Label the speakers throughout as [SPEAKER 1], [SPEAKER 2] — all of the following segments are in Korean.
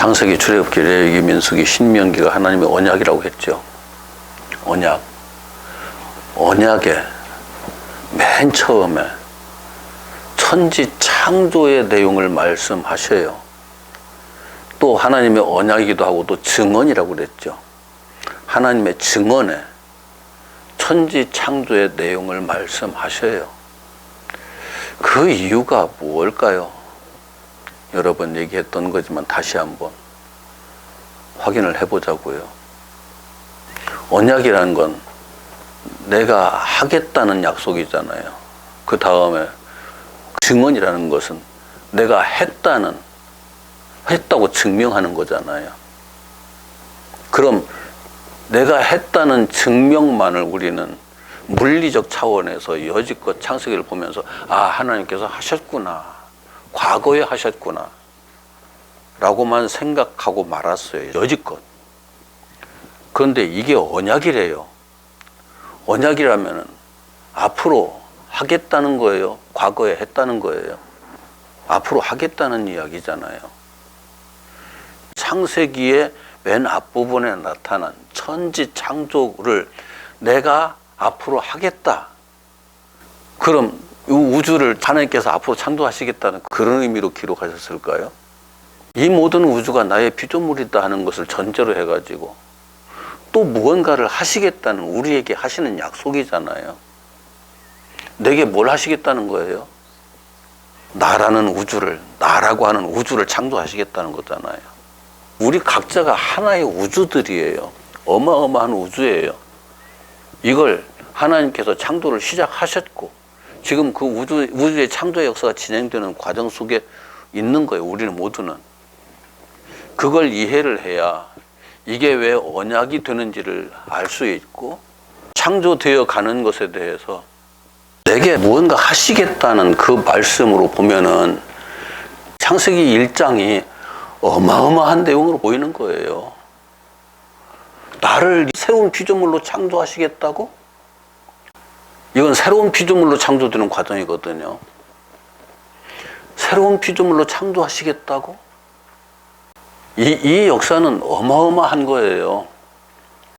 [SPEAKER 1] 창세기, 출애굽기, 레위기, 민수기, 신명기가 하나님의 언약이라고 했죠. 언약. 언약의 맨 처음에 천지 창조의 내용을 말씀하셔요. 또 하나님의 언약이기도 하고 또 증언이라고 그랬죠. 하나님의 증언에 천지 창조의 내용을 말씀하셔요. 그 이유가 무엇일까요? 여러 번 얘기했던 거지만 다시 한번 확인을 해보자고요. 언약이라는 건 내가 하겠다는 약속이잖아요. 그 다음에 증언이라는 것은 내가 했다고 증명하는 거잖아요. 그럼 내가 했다는 증명만을 우리는 물리적 차원에서 여지껏 창세기를 보면서 하나님께서 하셨구나, 과거에 하셨구나 라고만 생각하고 말았어요. 여지껏. 그런데 이게 언약이래요. 언약이라면 앞으로 하겠다는 거예요? 과거에 했다는 거예요? 앞으로 하겠다는 이야기잖아요. 창세기의 맨 앞부분에 나타난 천지 창조를 내가 앞으로 하겠다. 그럼 이 우주를 하나님께서 앞으로 창조하시겠다는 그런 의미로 기록하셨을까요? 이 모든 우주가 나의 피조물이다 하는 것을 전제로 해가지고 또 무언가를 하시겠다는 우리에게 하시는 약속이잖아요. 내게 뭘 하시겠다는 거예요? 나라는 우주를, 나라고 하는 우주를 창조하시겠다는 거잖아요. 우리 각자가 하나의 우주들이에요. 어마어마한 우주예요. 이걸 하나님께서 창조를 시작하셨고 지금 그 우주의 창조의 역사가 진행되는 과정 속에 있는 거예요. 우리는 모두는. 그걸 이해를 해야 이게 왜 언약이 되는지를 알 수 있고 창조되어 가는 것에 대해서 내게 무언가 하시겠다는 그 말씀으로 보면은 창세기 1장이 어마어마한 내용으로 보이는 거예요. 나를 새로운 피조물로 창조하시겠다고? 이건 새로운 피조물로 창조되는 과정이거든요. 새로운 피조물로 창조하시겠다고? 이 역사는 어마어마한 거예요.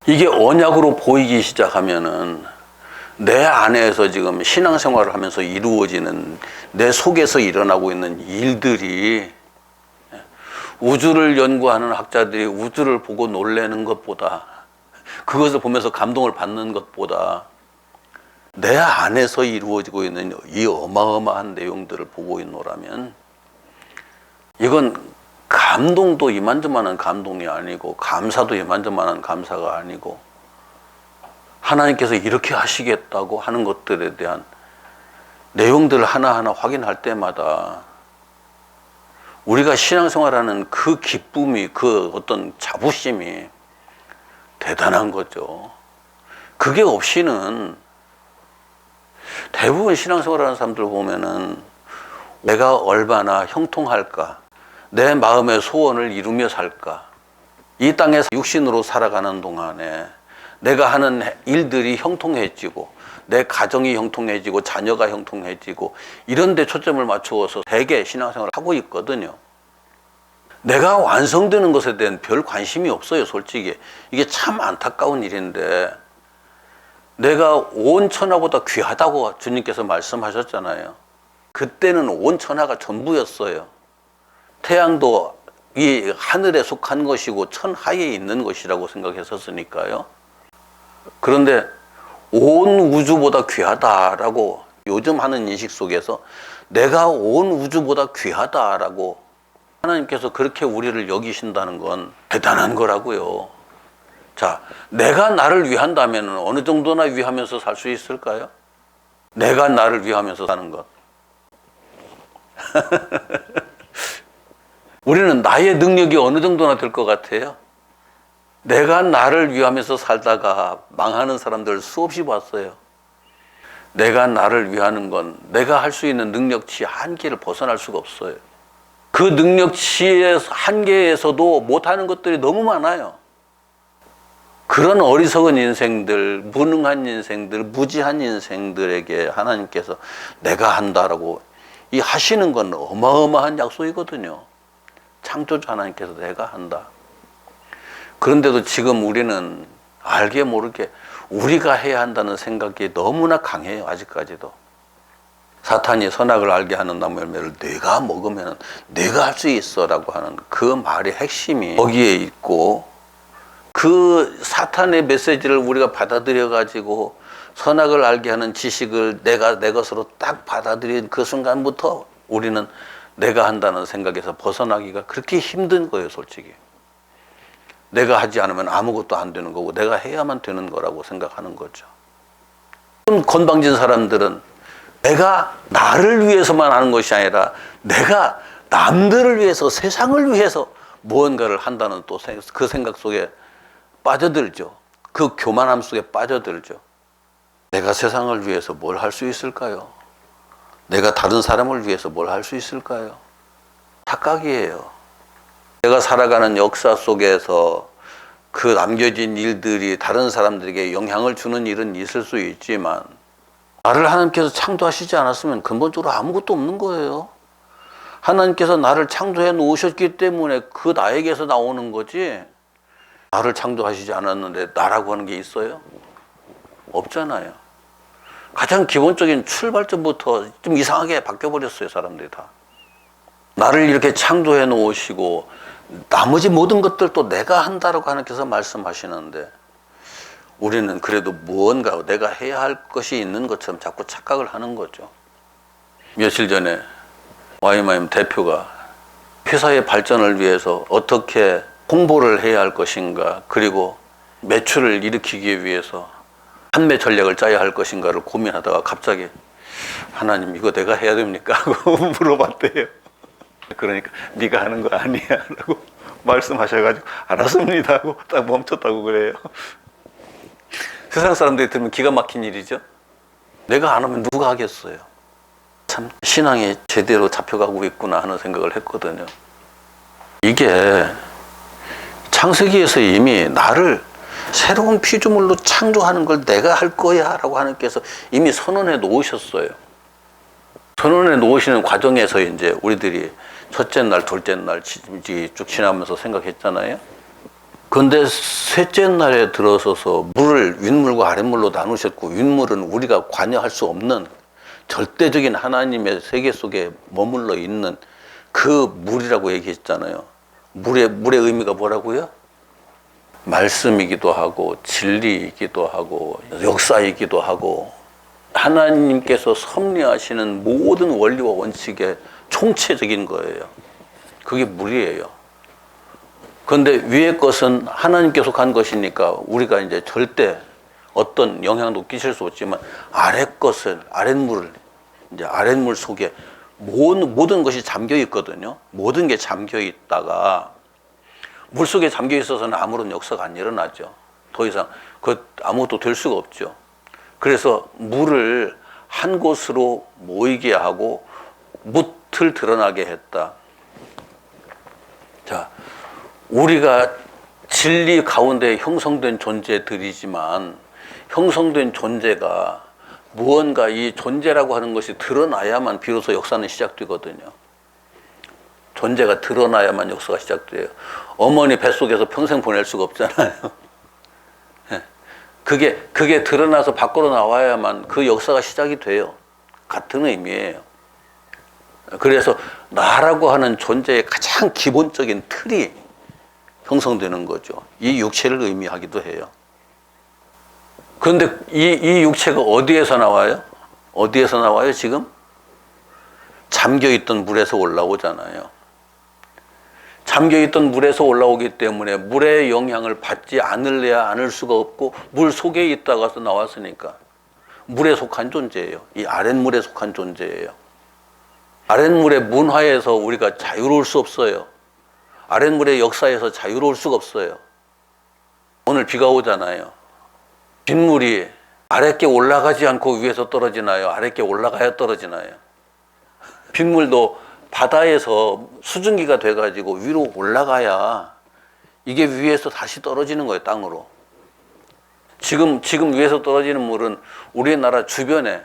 [SPEAKER 1] 이게 언약으로 보이기 시작하면은 내 안에서 지금 신앙생활을 하면서 이루어지는 내 속에서 일어나고 있는 일들이 우주를 연구하는 학자들이 우주를 보고 놀라는 것보다 그것을 보면서 감동을 받는 것보다 내 안에서 이루어지고 있는 이 어마어마한 내용들을 보고 있노라면 이건 감동도 이만저만한 감동이 아니고 감사도 이만저만한 감사가 아니고 하나님께서 이렇게 하시겠다고 하는 것들에 대한 내용들을 하나하나 확인할 때마다 우리가 신앙생활하는 그 기쁨이, 그 어떤 자부심이 대단한 거죠. 그게 없이는 대부분 신앙생활하는 사람들 보면은 내가 얼마나 형통할까, 내 마음의 소원을 이루며 살까, 이 땅에서 육신으로 살아가는 동안에 내가 하는 일들이 형통해지고 내 가정이 형통해지고 자녀가 형통해지고 이런 데 초점을 맞추어서 대개 신앙생활을 하고 있거든요. 내가 완성되는 것에 대한 별 관심이 없어요. 솔직히 이게 참 안타까운 일인데 내가 온 천하보다 귀하다고 주님께서 말씀하셨잖아요. 그때는 온 천하가 전부였어요. 태양도 이 하늘에 속한 것이고 천하에 있는 것이라고 생각했었으니까요. 그런데 온 우주보다 귀하다라고 요즘 하는 인식 속에서 내가 온 우주보다 귀하다라고 하나님께서 그렇게 우리를 여기신다는 건 대단한 거라고요. 자, 내가 나를 위한다면 어느 정도나 위하면서 살 수 있을까요? 내가 나를 위하면서 사는 것. 우리는 나의 능력이 어느 정도나 될 것 같아요? 내가 나를 위하면서 살다가 망하는 사람들 수없이 봤어요. 내가 나를 위하는 건 내가 할 수 있는 능력치 한계를 벗어날 수가 없어요. 그 능력치의 한계에서도 못하는 것들이 너무 많아요. 그런 어리석은 인생들, 무능한 인생들, 무지한 인생들에게 하나님께서 내가 한다라고 이 하시는 건 어마어마한 약속이거든요. 창조주 하나님께서 내가 한다. 그런데도 지금 우리는 알게 모르게 우리가 해야 한다는 생각이 너무나 강해요. 아직까지도. 사탄이 선악을 알게 하는 나무 열매를 내가 먹으면 내가 할 수 있어 라고 하는 그 말의 핵심이 거기에 있고, 그 사탄의 메시지를 우리가 받아들여 가지고 선악을 알게 하는 지식을 내가 내 것으로 딱 받아들인 그 순간부터 우리는 내가 한다는 생각에서 벗어나기가 그렇게 힘든 거예요. 솔직히 내가 하지 않으면 아무것도 안 되는 거고 내가 해야만 되는 거라고 생각하는 거죠. 건방진 사람들은 내가 나를 위해서만 하는 것이 아니라 내가 남들을 위해서, 세상을 위해서 무언가를 한다는 또 그 생각 속에 빠져들죠. 그 교만함 속에 빠져들죠. 내가 세상을 위해서 뭘 할 수 있을까요? 내가 다른 사람을 위해서 뭘 할 수 있을까요? 착각이에요. 내가 살아가는 역사 속에서 그 남겨진 일들이 다른 사람들에게 영향을 주는 일은 있을 수 있지만, 나를 하나님께서 창조하시지 않았으면 근본적으로 아무것도 없는 거예요. 하나님께서 나를 창조해 놓으셨기 때문에 그 나에게서 나오는 거지, 나를 창조하시지 않았는데 나라고 하는 게 있어요? 없잖아요. 가장 기본적인 출발점부터 좀 이상하게 바뀌어버렸어요. 사람들이 다. 나를 이렇게 창조해 놓으시고 나머지 모든 것들도 내가 한다라고 하나님께서 말씀하시는데, 우리는 그래도 무언가 내가 해야 할 것이 있는 것처럼 자꾸 착각을 하는 거죠. 며칠 전에 YMIM 대표가 회사의 발전을 위해서 어떻게 홍보를 해야 할 것인가, 그리고 매출을 일으키기 위해서 판매 전략을 짜야 할 것인가를 고민하다가 갑자기 하나님 이거 내가 해야 됩니까? 하고 물어봤대요. 그러니까 네가 하는 거 아니야 라고 말씀하셔가지고 알았습니다 하고 딱 멈췄다고 그래요. 세상 사람들이 들으면 기가 막힌 일이죠. 내가 안 하면 누가 하겠어요. 참 신앙이 제대로 잡혀가고 있구나 하는 생각을 했거든요. 이게 창세기에서 이미 나를 새로운 피조물로 창조하는 걸 내가 할 거야 라고 하나님께서 이미 선언해 놓으셨어요. 선언해 놓으시는 과정에서 이제 우리들이 첫째 날, 둘째 날 쭉 지나면서 생각했잖아요. 그런데 셋째 날에 들어서서 물을 윗물과 아랫물로 나누셨고, 윗물은 우리가 관여할 수 없는 절대적인 하나님의 세계 속에 머물러 있는 그 물이라고 얘기했잖아요. 물의 의미가 뭐라고요? 말씀이기도 하고 진리이기도 하고 역사이기도 하고 하나님께서 섭리하시는 모든 원리와 원칙의 총체적인 거예요. 그게 물이에요. 그런데 위의 것은 하나님께 속한 것이니까 우리가 이제 절대 어떤 영향도 끼칠 수 없지만, 아래 것을, 아랫물을, 이제 아랫물 속에 모든 것이 잠겨 있거든요. 모든 게 잠겨 있다가 물 속에 잠겨 있어서는 아무런 역사가 안 일어나죠. 더 이상 아무것도 될 수가 없죠. 그래서 물을 한 곳으로 모이게 하고 뭇을 드러나게 했다. 자, 우리가 진리 가운데 형성된 존재들이지만, 형성된 존재가 무언가 이 존재라고 하는 것이 드러나야만 비로소 역사는 시작되거든요. 존재가 드러나야만 역사가 시작돼요. 어머니 뱃속에서 평생 보낼 수가 없잖아요. 그게 드러나서 밖으로 나와야만 그 역사가 시작이 돼요. 같은 의미예요. 그래서 나라고 하는 존재의 가장 기본적인 틀이 형성되는 거죠. 이 육체를 의미하기도 해요. 그런데 이 육체가 어디에서 나와요? 어디에서 나와요 지금? 잠겨있던 물에서 올라오잖아요. 잠겨있던 물에서 올라오기 때문에 물의 영향을 받지 않을래야 않을 수가 없고, 물 속에 있다가서 나왔으니까 물에 속한 존재예요. 이 아랫물에 속한 존재예요. 아랫물의 문화에서 우리가 자유로울 수 없어요. 아랫물의 역사에서 자유로울 수가 없어요. 오늘 비가 오잖아요. 빗물이 아랫게 올라가지 않고 위에서 떨어지나요? 아랫게 올라가야 떨어지나요? 빗물도 바다에서 수증기가 돼가지고 위로 올라가야 이게 위에서 다시 떨어지는 거예요, 땅으로. 지금 위에서 떨어지는 물은 우리나라 주변에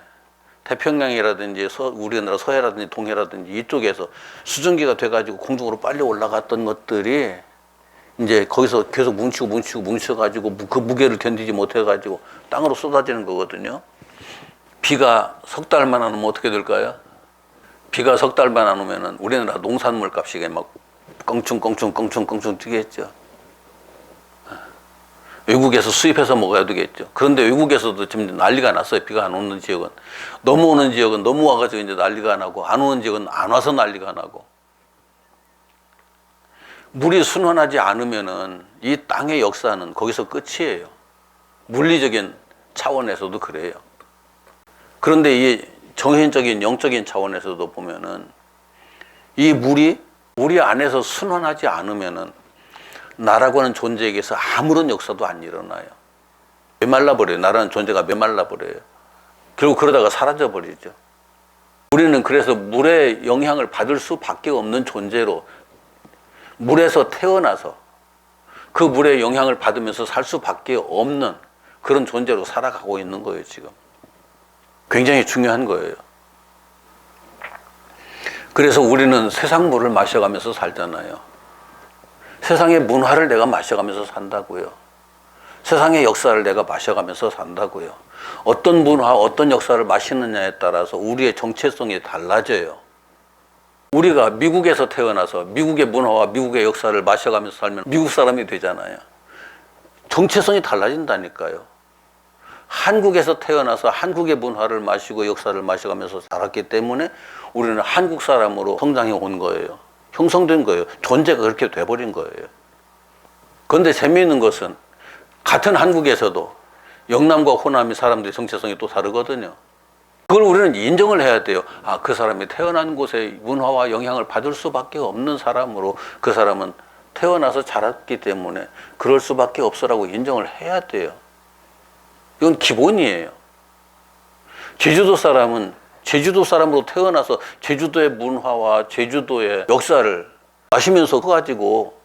[SPEAKER 1] 태평양이라든지 우리나라 서해라든지 동해라든지 이쪽에서 수증기가 돼가지고 공중으로 빨리 올라갔던 것들이 이제 거기서 계속 뭉쳐가지고 그 무게를 견디지 못해가지고 땅으로 쏟아지는 거거든요. 비가 석 달만 안 오면 어떻게 될까요? 비가 석 달만 안 오면은 우리나라 농산물 값이 막 껑충 뛰겠죠. 외국에서 수입해서 먹어야 되겠죠. 그런데 외국에서도 지금 난리가 났어요. 비가 안 오는 지역은. 너무 오는 지역은 너무 와가지고 이제 난리가 나고, 안 오는 지역은 안 와서 난리가 나고. 물이 순환하지 않으면은 이 땅의 역사는 거기서 끝이에요. 물리적인 차원에서도 그래요. 그런데 이 정신적인, 영적인 차원에서도 보면은 이 물이 우리 안에서 순환하지 않으면은 나라고 하는 존재에게서 아무런 역사도 안 일어나요. 메말라버려요. 나라는 존재가 메말라버려요. 결국 그러다가 사라져버리죠. 우리는 그래서 물의 영향을 받을 수밖에 없는 존재로, 물에서 태어나서 그 물의 영향을 받으면서 살 수밖에 없는 그런 존재로 살아가고 있는 거예요, 지금. 굉장히 중요한 거예요. 그래서 우리는 세상 물을 마셔가면서 살잖아요. 세상의 문화를 내가 마셔가면서 산다고요. 세상의 역사를 내가 마셔가면서 산다고요. 어떤 문화, 어떤 역사를 마시느냐에 따라서 우리의 정체성이 달라져요. 우리가 미국에서 태어나서 미국의 문화와 미국의 역사를 마셔가면서 살면 미국 사람이 되잖아요. 정체성이 달라진다니까요. 한국에서 태어나서 한국의 문화를 마시고 역사를 마셔가면서 살았기 때문에 우리는 한국 사람으로 성장해 온 거예요. 형성된 거예요. 존재가 그렇게 돼버린 거예요. 그런데 재미있는 것은 같은 한국에서도 영남과 호남의 사람들의 정체성이 또 다르거든요. 그걸 우리는 인정을 해야 돼요. 아, 그 사람이 태어난 곳의 문화와 영향을 받을 수밖에 없는 사람으로 그 사람은 태어나서 자랐기 때문에 그럴 수밖에 없어라고 인정을 해야 돼요. 이건 기본이에요. 제주도 사람은 제주도 사람으로 태어나서 제주도의 문화와 제주도의 역사를 마시면서 커가지고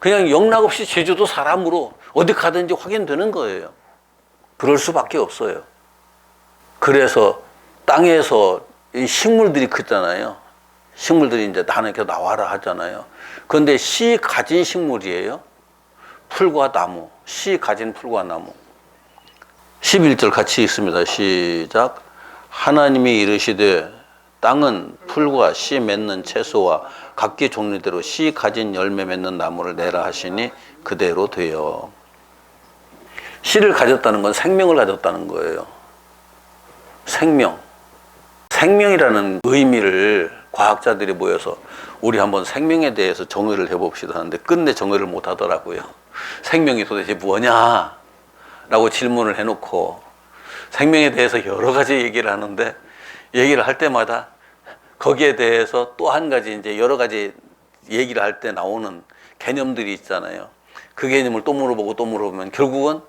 [SPEAKER 1] 그냥 영락없이 제주도 사람으로 어디 가든지 확인되는 거예요. 그럴 수밖에 없어요. 그래서 땅에서 이 식물들이 크잖아요. 식물들이 이제 나는 이렇게 나와라 하잖아요. 그런데 씨 가진 식물이에요. 풀과 나무, 씨 가진 풀과 나무. 11절 같이 읽습니다. 시작. 하나님이 이르시되 땅은 풀과 씨 맺는 채소와 각기 종류대로 씨 가진 열매 맺는 나무를 내라 하시니 그대로 되어. 씨를 가졌다는 건 생명을 가졌다는 거예요. 생명. 생명이라는 의미를 과학자들이 모여서 우리 한번 생명에 대해서 정의를 해봅시다 하는데 끝내 정의를 못 하더라고요. 생명이 도대체 뭐냐? 라고 질문을 해놓고 생명에 대해서 여러 가지 얘기를 하는데 얘기를 할 때마다 거기에 대해서 또 한 가지 이제 여러 가지 얘기를 할 때 나오는 개념들이 있잖아요. 그 개념을 또 물어보고 또 물어보면 결국은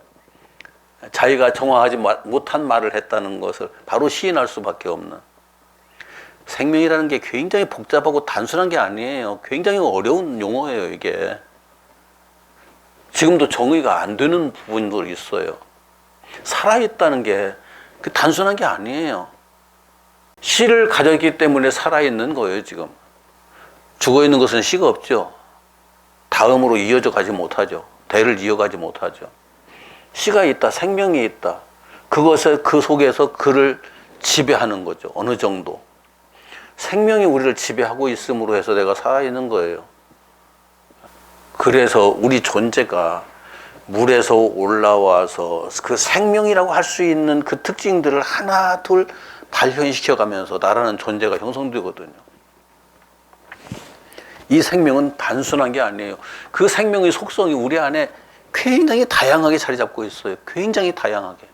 [SPEAKER 1] 자기가 정확하지 못한 말을 했다는 것을 바로 시인할 수밖에 없는. 생명이라는 게 굉장히 복잡하고 단순한 게 아니에요. 굉장히 어려운 용어예요, 이게. 지금도 정의가 안 되는 부분도 있어요. 살아있다는 게 단순한 게 아니에요. 씨를 가졌기 때문에 살아있는 거예요, 지금. 죽어있는 것은 씨가 없죠. 다음으로 이어져 가지 못하죠. 대를 이어가지 못하죠. 씨가 있다, 생명이 있다. 그것에 그 속에서 그를 지배하는 거죠. 어느 정도. 생명이 우리를 지배하고 있음으로 해서 내가 살아있는 거예요. 그래서 우리 존재가 물에서 올라와서 그 생명이라고 할 수 있는 그 특징들을 하나 둘 발현시켜 가면서 나라는 존재가 형성되거든요. 이 생명은 단순한 게 아니에요. 그 생명의 속성이 우리 안에 굉장히 다양하게 자리 잡고 있어요. 굉장히 다양하게.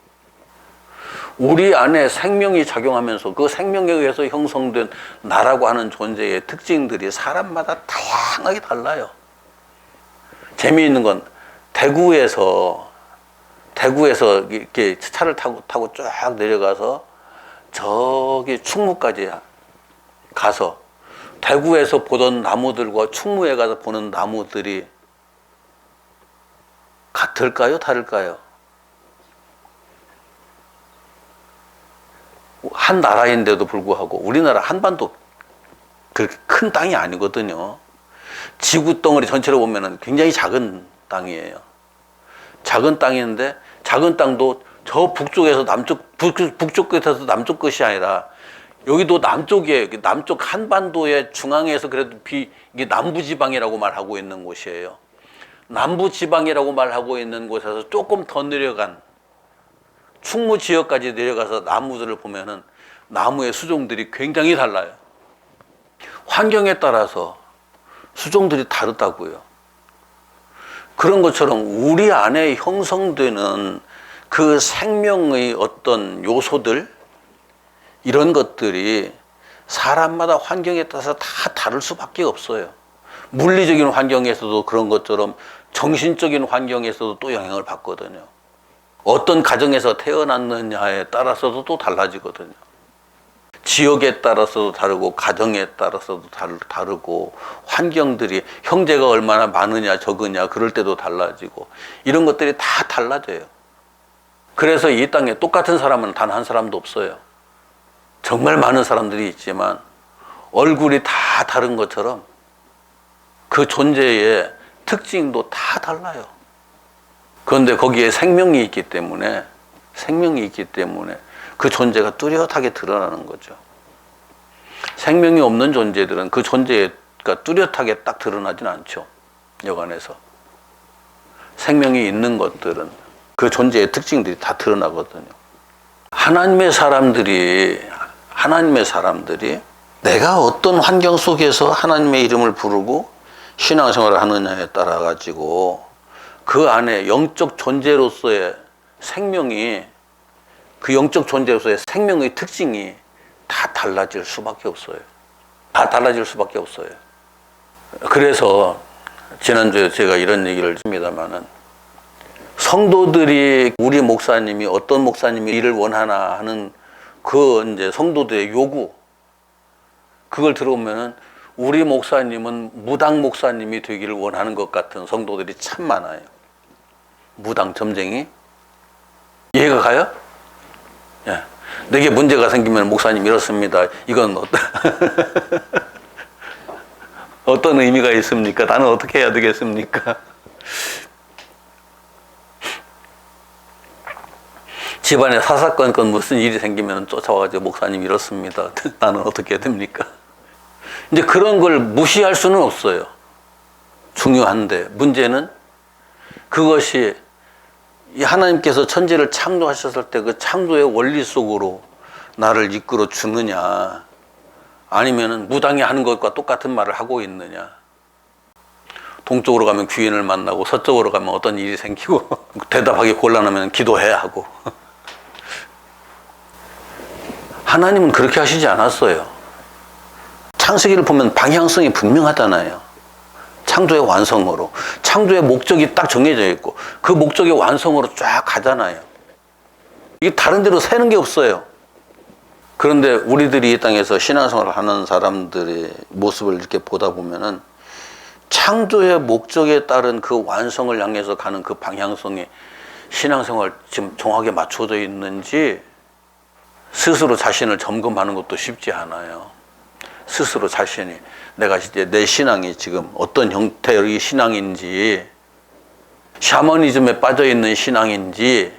[SPEAKER 1] 우리 안에 생명이 작용하면서 그 생명에 의해서 형성된 나라고 하는 존재의 특징들이 사람마다 다양하게 달라요. 재미있는 건 대구에서 이렇게 차를 타고 쫙 내려가서 저기 충무까지 가서 대구에서 보던 나무들과 충무에 가서 보는 나무들이 같을까요? 다를까요? 한 나라인데도 불구하고 우리나라 한반도 그렇게 큰 땅이 아니거든요. 지구 덩어리 전체로 보면은 굉장히 작은 땅이에요. 작은 땅인데 작은 땅도 저 북쪽에서 북쪽 끝에서 남쪽 끝이 아니라 여기도 남쪽에 남쪽 한반도의 중앙에서 그래도 이게 남부지방이라고 말하고 있는 곳이에요. 남부지방이라고 말하고 있는 곳에서 조금 더 내려간 충무 지역까지 내려가서 나무들을 보면은 나무의 수종들이 굉장히 달라요. 환경에 따라서 수종들이 다르다고요. 그런 것처럼 우리 안에 형성되는 그 생명의 어떤 요소들, 이런 것들이 사람마다 환경에 따라서 다 다를 수밖에 없어요. 물리적인 환경에서도 그런 것처럼 정신적인 환경에서도 또 영향을 받거든요. 어떤 가정에서 태어났느냐에 따라서도 또 달라지거든요. 지역에 따라서도 다르고 가정에 따라서도 다르고 환경들이 형제가 얼마나 많으냐 적으냐 그럴 때도 달라지고 이런 것들이 다 달라져요. 그래서 이 땅에 똑같은 사람은 단 한 사람도 없어요. 정말 많은 사람들이 있지만 얼굴이 다 다른 것처럼 그 존재의 특징도 다 달라요. 그런데 거기에 생명이 있기 때문에 그 존재가 뚜렷하게 드러나는 거죠. 생명이 없는 존재들은 그 존재가 뚜렷하게 딱 드러나진 않죠. 여간에서. 생명이 있는 것들은 그 존재의 특징들이 다 드러나거든요. 하나님의 사람들이 내가 어떤 환경 속에서 하나님의 이름을 부르고 신앙생활을 하느냐에 따라 가지고 그 안에 영적 존재로서의 생명이, 그 영적 존재로서의 생명의 특징이 다 달라질 수밖에 없어요. 다 달라질 수밖에 없어요. 그래서 지난주에 제가 이런 얘기를 했습니다마는 성도들이 우리 목사님이 어떤 목사님이 일을 원하나 하는 그 이제 성도들의 요구, 그걸 들어보면은 우리 목사님은 무당 목사님이 되기를 원하는 것 같은 성도들이 참 많아요. 무당 점쟁이? 이해가 가요? 예. 내게 문제가 생기면 목사님 이렇습니다. 이건 어떤 의미가 있습니까? 나는 어떻게 해야 되겠습니까? 집안에 사사건건 무슨 일이 생기면 쫓아와가지고 목사님 이렇습니다. 나는 어떻게 해야 됩니까? 이제 그런 걸 무시할 수는 없어요. 중요한데 문제는 그것이 하나님께서 천지를 창조하셨을 때 그 창조의 원리 속으로 나를 이끌어 주느냐, 아니면은 무당이 하는 것과 똑같은 말을 하고 있느냐. 동쪽으로 가면 귀인을 만나고 서쪽으로 가면 어떤 일이 생기고 대답하기 곤란하면 기도해야 하고. 하나님은 그렇게 하시지 않았어요. 창세기를 보면 방향성이 분명하잖아요. 창조의 완성으로. 창조의 목적이 딱 정해져 있고 그 목적의 완성으로 쫙 가잖아요. 이게 다른 데로 새는 게 없어요. 그런데 우리들이 이 땅에서 신앙생활을 하는 사람들의 모습을 이렇게 보다 보면은 창조의 목적에 따른 그 완성을 향해서 가는 그 방향성이 신앙생활 지금 정확하게 맞춰져 있는지 스스로 자신을 점검하는 것도 쉽지 않아요. 스스로 자신이 내가 이제 내 신앙이 지금 어떤 형태의 신앙인지, 샤머니즘에 빠져 있는 신앙인지,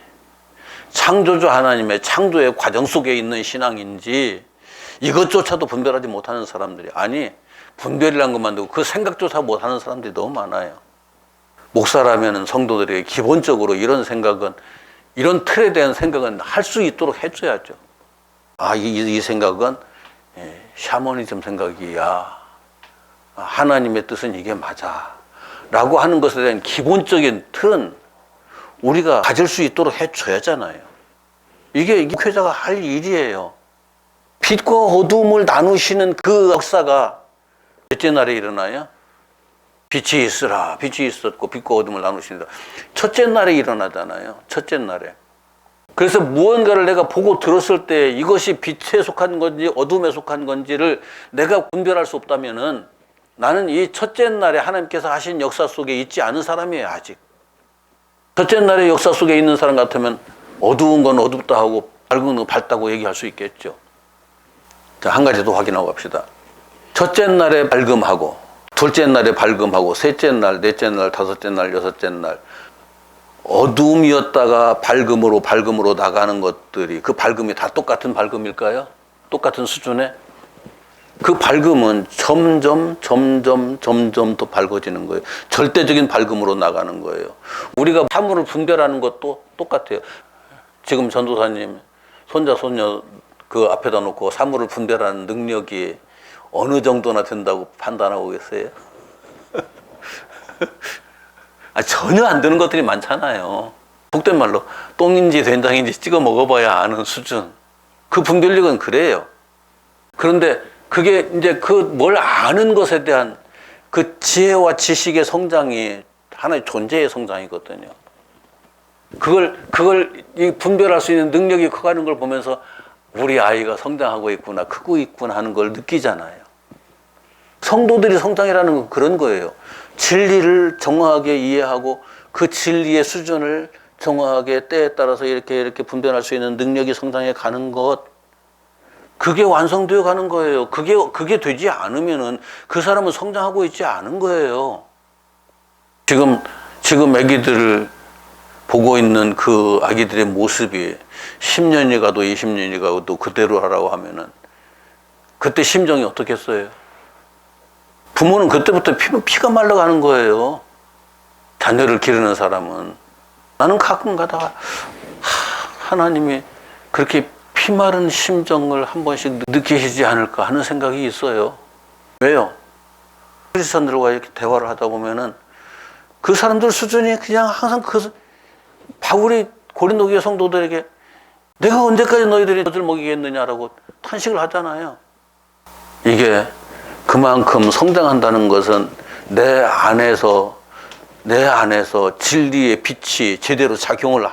[SPEAKER 1] 창조주 하나님의 창조의 과정 속에 있는 신앙인지, 이것조차도 분별하지 못하는 사람들이, 아니 분별이란 것만 두고 그 생각조차 못하는 사람들이 너무 많아요. 목사라면 성도들에게 기본적으로 이런 생각은, 이런 틀에 대한 생각은 할 수 있도록 해줘야죠. 아, 이 생각은 샤머니즘 생각이야. 하나님의 뜻은 이게 맞아. 라고 하는 것에 대한 기본적인 틀은 우리가 가질 수 있도록 해줘야잖아요. 이게 목회자가 할 일이에요. 빛과 어둠을 나누시는 그 역사가 몇째 날에 일어나요? 빛이 있으라. 빛이 있었고 빛과 어둠을 나누신다. 첫째 날에 일어나잖아요. 첫째 날에. 그래서 무언가를 내가 보고 들었을 때 이것이 빛에 속한 건지 어둠에 속한 건지를 내가 분별할 수 없다면은 나는 이 첫째 날에 하나님께서 하신 역사 속에 있지 않은 사람이에요, 아직. 첫째 날의 역사 속에 있는 사람 같으면 어두운 건 어둡다 하고 밝은 건 밝다고 얘기할 수 있겠죠. 자, 한 가지 더 확인하고 갑시다. 첫째 날에 발금하고, 둘째 날에 발금하고, 셋째 날, 넷째 날, 다섯째 날, 여섯째 날, 어둠이었다가 밝음으로 나가는 것들이, 그 밝음이 다 똑같은 밝음일까요? 똑같은 수준에? 그 밝음은 점점 더 밝아지는 거예요. 절대적인 밝음으로 나가는 거예요. 우리가 사물을 분별하는 것도 똑같아요. 지금 전도사님 손자 손녀 그 앞에다 놓고 사물을 분별하는 능력이 어느 정도나 된다고 판단하고 계세요? 전혀 안 되는 것들이 많잖아요. 속된 말로 똥인지 된장인지 찍어 먹어봐야 아는 수준. 그 분별력은 그래요. 그런데 그게 이제 그 뭘 아는 것에 대한 그 지혜와 지식의 성장이 하나의 존재의 성장이거든요. 그걸 분별할 수 있는 능력이 커가는 걸 보면서 우리 아이가 성장하고 있구나, 크고 있구나 하는 걸 느끼잖아요. 성도들이 성장이라는 건 그런 거예요. 진리를 정확하게 이해하고 그 진리의 수준을 정확하게 때에 따라서 이렇게 분별할 수 있는 능력이 성장해 가는 것, 그게 완성되어 가는 거예요. 그게 되지 않으면은 그 사람은 성장하고 있지 않은 거예요. 지금 아기들을 보고 있는 그 아기들의 모습이 10년이 가도 20년이 가도 그대로 하라고 하면은 그때 심정이 어떻겠어요? 부모는 그때부터 피가 말라가는 거예요. 자녀를 기르는 사람은. 나는 가끔 가다가 하나님이 그렇게 피마른 심정을 한 번씩 느끼시지 않을까 하는 생각이 있어요. 왜요? 크리스천들과 이렇게 대화를 하다 보면은 그 사람들 수준이 그냥 항상 바울이 고린도 교회 성도들에게 내가 언제까지 너희들이 젖을 먹이겠느냐라고 탄식을 하잖아요. 이게 그만큼 성장한다는 것은 내 안에서 진리의 빛이 제대로 작용을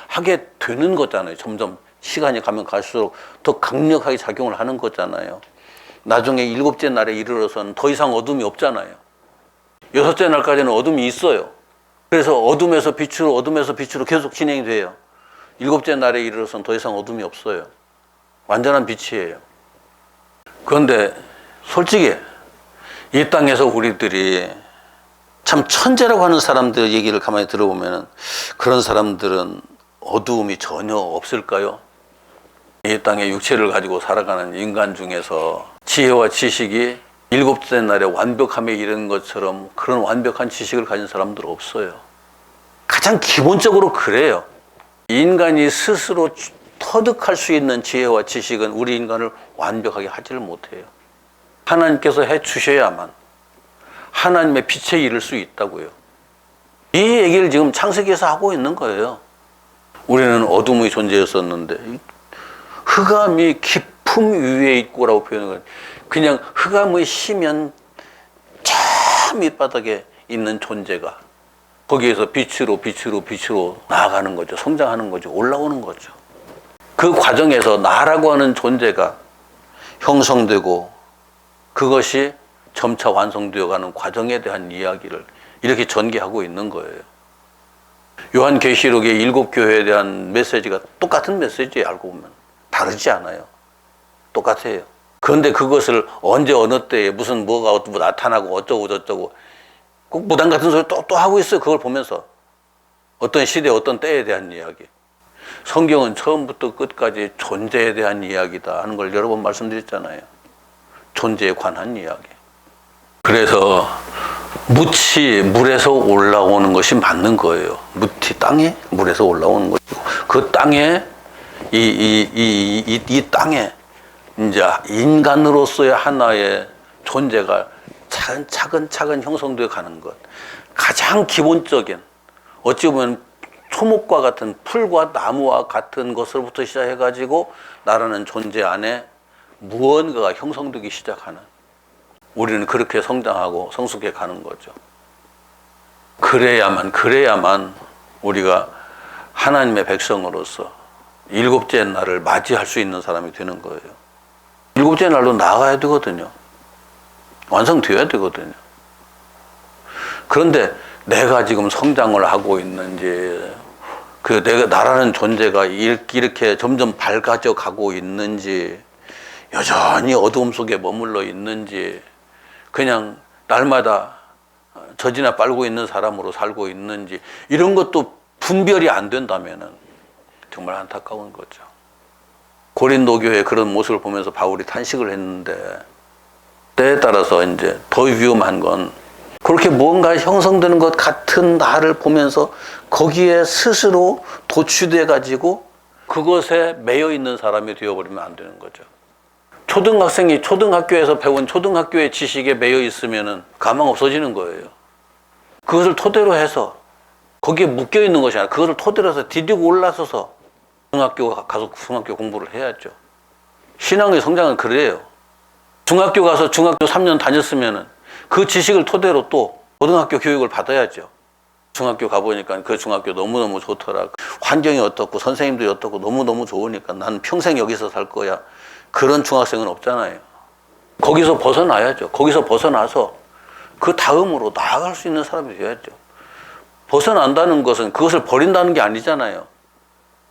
[SPEAKER 1] 하게 되는 거잖아요. 점점 시간이 가면 갈수록 더 강력하게 작용을 하는 거잖아요. 나중에 7째 날에 이르러서는 더 이상 어둠이 없잖아요. 6째 날까지는 어둠이 있어요. 그래서 어둠에서 빛으로 계속 진행이 돼요. 7째 날에 이르러서는 더 이상 어둠이 없어요. 완전한 빛이에요. 그런데 솔직히 이 땅에서 우리들이 참 천재라고 하는 사람들 얘기를 가만히 들어보면 그런 사람들은 어두움이 전혀 없을까요? 이 땅에 육체를 가지고 살아가는 인간 중에서 지혜와 지식이 7째 날에 완벽함에 이르는 것처럼 그런 완벽한 지식을 가진 사람들은 없어요. 가장 기본적으로 그래요. 인간이 스스로 터득할 수 있는 지혜와 지식은 우리 인간을 완벽하게 하지를 못해요. 하나님께서 해주셔야만 하나님의 빛에 이를 수 있다고요. 이 얘기를 지금 창세기에서 하고 있는 거예요. 우리는 어둠의 존재였었는데 흑암이 깊음 위에 있고라고 표현한 거예요. 그냥 흑암의 심연 저 밑바닥에 있는 존재가 거기에서 빛으로 나아가는 거죠. 성장하는 거죠. 올라오는 거죠. 그 과정에서 나라고 하는 존재가 형성되고 그것이 점차 완성되어가는 과정에 대한 이야기를 이렇게 전개하고 있는 거예요. 요한계시록의 7교회에 대한 메시지가 똑같은 메시지예요. 알고 보면 다르지 않아요. 똑같아요. 그런데 그것을 언제 어느 때에 무슨 뭐가 나타나고 어쩌고 저쩌고 꼭 무당 같은 소리 또 하고 있어요. 그걸 보면서 어떤 시대 어떤 때에 대한 이야기. 성경은 처음부터 끝까지 존재에 대한 이야기다 하는 걸 여러 번 말씀드렸잖아요. 존재에 관한 이야기. 그래서 묻이 물에서 올라오는 것이 맞는 거예요. 묻이 땅에 물에서 올라오는 것이고 그 땅에 이 땅에 이제 인간으로서의 하나의 존재가 차근차근 형성되어 가는 것. 가장 기본적인 어찌 보면 초목과 같은 풀과 나무와 같은 것으로부터 시작해가지고 나라는 존재 안에 무언가가 형성되기 시작하는, 우리는 그렇게 성장하고 성숙해 가는 거죠. 그래야만 우리가 하나님의 백성으로서 7째 날을 맞이할 수 있는 사람이 되는 거예요. 7째 날로 나아가야 되거든요. 완성되어야 되거든요. 그런데 내가 지금 성장을 하고 있는지, 나라는 존재가 이렇게 점점 밝아져 가고 있는지, 여전히 어두움 속에 머물러 있는지, 그냥 날마다 젖이나 빨고 있는 사람으로 살고 있는지, 이런 것도 분별이 안 된다면은 정말 안타까운 거죠. 고린도 교회의 그런 모습을 보면서 바울이 탄식을 했는데, 때에 따라서 이제 더 위험한 건 그렇게 뭔가 형성되는 것 같은 나를 보면서 거기에 스스로 도취돼 가지고 그것에 매여 있는 사람이 되어버리면 안 되는 거죠. 초등학생이 초등학교에서 배운 초등학교의 지식에 매여 있으면은 가망 없어지는 거예요. 그것을 토대로 해서 거기에 묶여 있는 것이 아니라 그것을 토대로 해서 디디고 올라서서 중학교 가서 중학교 공부를 해야죠. 신앙의 성장은 그래요. 중학교 가서 중학교 3년 다녔으면은 그 지식을 토대로 또 고등학교 교육을 받아야죠. 중학교 가보니까 그 중학교 너무너무 좋더라. 환경이 어떻고 선생님들이 어떻고 너무너무 좋으니까 나는 평생 여기서 살 거야. 그런 중학생은 없잖아요. 거기서 벗어나야죠. 거기서 벗어나서 그 다음으로 나아갈 수 있는 사람이 되어야죠. 벗어난다는 것은 그것을 버린다는 게 아니잖아요.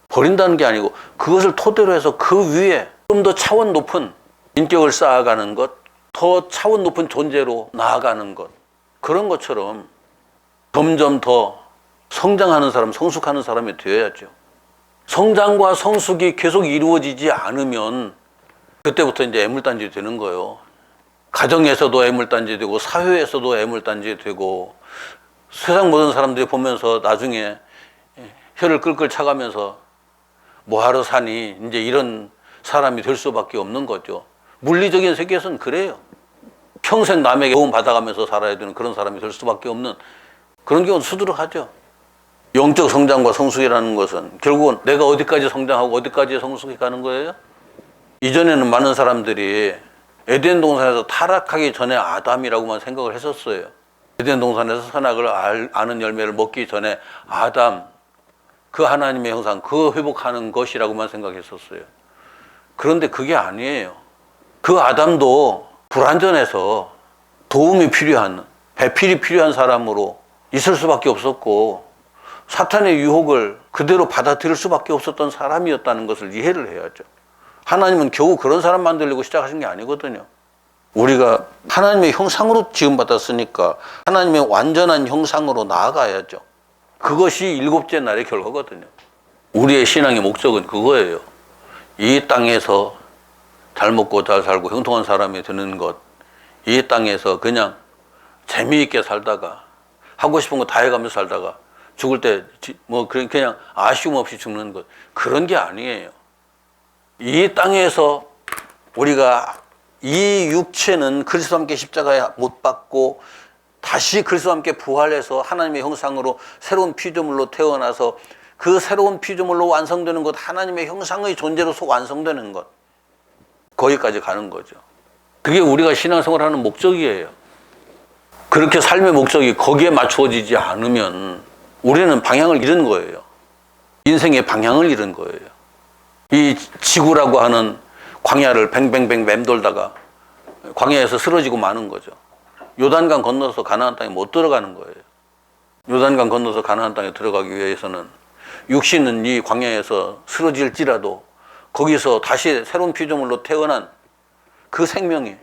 [SPEAKER 1] 버린다는 게 아니고 그것을 토대로 해서 그 위에 좀 더 차원 높은 인격을 쌓아가는 것, 더 차원 높은 존재로 나아가는 것, 그런 것처럼 점점 더 성장하는 사람, 성숙하는 사람이 되어야죠. 성장과 성숙이 계속 이루어지지 않으면 그때부터 이제 애물단지 되는 거예요. 가정에서도 애물단지 되고 사회에서도 애물단지 되고 세상 모든 사람들이 보면서 나중에 혀를 끌끌 차가면서 뭐하러 사니? 이제 이런 사람이 될 수밖에 없는 거죠. 물리적인 세계에서는 그래요. 평생 남에게 도움 받아가면서 살아야 되는 그런 사람이 될 수밖에 없는 그런 경우는 수두룩하죠. 영적 성장과 성숙이라는 것은 결국은 내가 어디까지 성장하고 어디까지 성숙해 가는 거예요? 이전에는 많은 사람들이 에덴 동산에서 타락하기 전에 아담이라고만 생각을 했었어요. 에덴 동산에서 선악을 아는 열매를 먹기 전에 아담, 그 하나님의 형상, 그 회복하는 것이라고만 생각했었어요. 그런데 그게 아니에요. 그 아담도 불완전해서 도움이 필요한, 배필이 필요한 사람으로 있을 수밖에 없었고 사탄의 유혹을 그대로 받아들일 수밖에 없었던 사람이었다는 것을 이해를 해야죠. 하나님은 겨우 그런 사람 만들려고 시작하신 게 아니거든요. 우리가 하나님의 형상으로 지음받았으니까 하나님의 완전한 형상으로 나아가야죠. 그것이 일곱째 날의 결과거든요. 우리의 신앙의 목적은 그거예요. 이 땅에서 잘 먹고 잘 살고 형통한 사람이 되는 것, 이 땅에서 그냥 재미있게 살다가 하고 싶은 거 다 해가면서 살다가 죽을 때 뭐 그냥 아쉬움 없이 죽는 것, 그런 게 아니에요. 이 땅에서 우리가 이 육체는 그리스도와 함께 십자가에 못 박고 다시 그리스도와 함께 부활해서 하나님의 형상으로 새로운 피조물로 태어나서 그 새로운 피조물로 완성되는 것, 하나님의 형상의 존재로서 완성되는 것, 거기까지 가는 거죠. 그게 우리가 신앙생활하는 목적이에요. 그렇게 삶의 목적이 거기에 맞추어지지 않으면 우리는 방향을 잃은 거예요. 인생의 방향을 잃은 거예요. 이 지구라고 하는 광야를 뱅뱅뱅 맴돌다가 광야에서 쓰러지고 마는 거죠. 요단강 건너서 가나안 땅에 못 들어가는 거예요. 요단강 건너서 가나안 땅에 들어가기 위해서는 육신은 이 광야에서 쓰러질지라도 거기서 다시 새로운 피조물로 태어난 그 생명이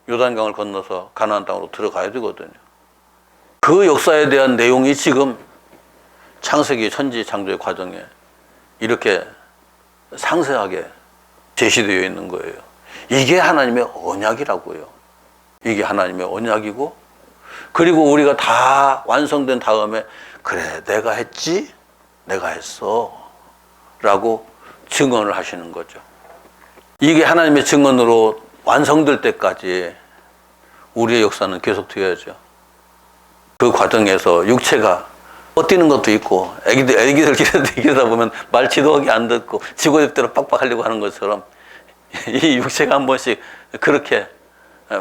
[SPEAKER 1] 요단강을 건너서 가나안 땅으로 들어가야 되거든요. 그 역사에 대한 내용이 지금 창세기 천지 창조의 과정에 이렇게 상세하게 제시되어 있는 거예요. 이게 하나님의 언약이라고요. 이게 하나님의 언약이고, 그리고 우리가 다 완성된 다음에 그래 내가 했지, 내가 했어 라고 증언을 하시는 거죠. 이게 하나님의 증언으로 완성될 때까지 우리의 역사는 계속되어야죠. 그 과정에서 육체가 뻗뛰는 것도 있고, 애기들 기르다 보면 말 지도하기 안 듣고 지고집대로 빡빡하려고 하는 것처럼 이 육체가 한 번씩 그렇게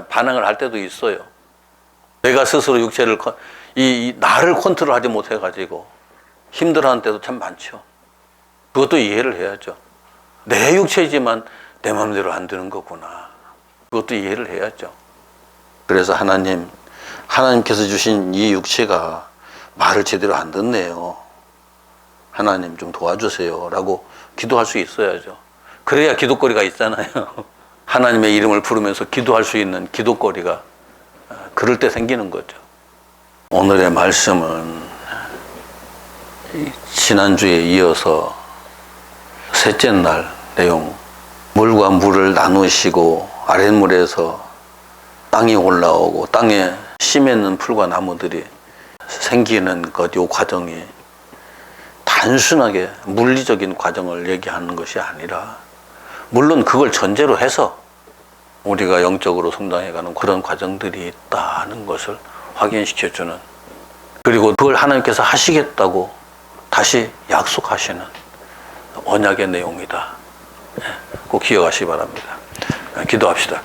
[SPEAKER 1] 반항을 할 때도 있어요. 내가 스스로 육체를, 이 나를 컨트롤하지 못해가지고 힘들어하는 때도 참 많죠. 그것도 이해를 해야죠. 내 육체지만 내 마음대로 안 되는 거구나. 그것도 이해를 해야죠. 그래서 하나님께서 주신 이 육체가 말을 제대로 안 듣네요. 하나님 좀 도와주세요 라고 기도할 수 있어야죠. 그래야 기도거리가 있잖아요. 하나님의 이름을 부르면서 기도할 수 있는 기도거리가 그럴 때 생기는 거죠. 오늘의 말씀은 지난주에 이어서 셋째 날 내용, 물과 물을 나누시고 아랫물에서 땅이 올라오고 땅에 씨 맺는 풀과 나무들이 생기는 것, 요 과정이 단순하게 물리적인 과정을 얘기하는 것이 아니라, 물론 그걸 전제로 해서 우리가 영적으로 성장해가는 그런 과정들이 있다는 것을 확인시켜주는, 그리고 그걸 하나님께서 하시겠다고 다시 약속하시는 언약의 내용이다. 꼭 기억하시기 바랍니다. 기도합시다.